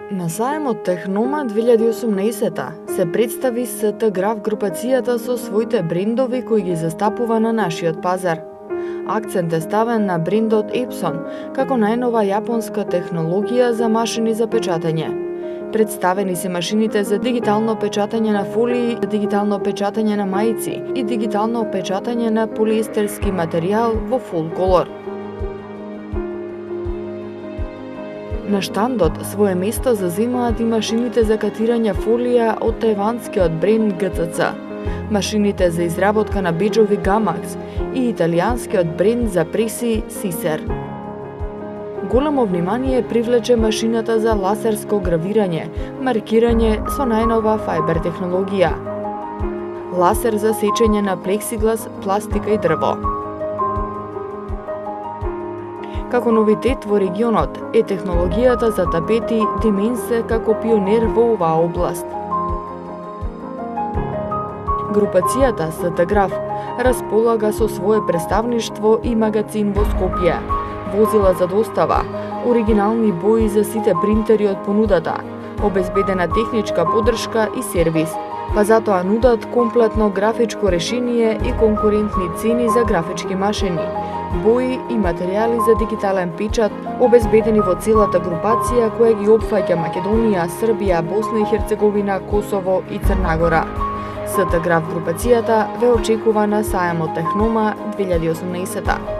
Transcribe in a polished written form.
На сајмот Технома 2018 се представи СТ Граф групацијата со своите брендови кои ги застапува на нашиот пазар. Акцент е ставен на брендот Epson како најнова јапонска технологија за машини за печатење. Представени се машините за дигитално печатење на фолии, дигитално печатење на мајци и дигитално печатење на полиестерски материјал во full color. На штандот свое место заземаат и машините за катирање фолија од тајванскиот бренд GCC, машините за изработка на беџови Gamax и италијанскиот бренд за преси Siser. Големо внимание привлече машината за лазерско гравирање, маркирање со најнова фајбер технологија. Лазер за сечење на плексиглас, пластика и дрво. Како новитет во регионот е технологијата за тапети Dimense како пионер во оваа област. Групацијата СТ Граф располага со свое представништво и магазин во Скопје, возила за достава, оригинални бои за сите принтери од понудата, обезбедена техничка поддршка и сервис, па затоа нудат комплетно графичко решение и конкурентни цени за графички машини, бои и материјали за дигитален печат, обезбедени во целата групација која ги опфаќа Македонија, Србија, Босна и Херцеговина, Косово и Црна Гора. СТ Граф групацијата ве очекува на сајмот Технома 2018.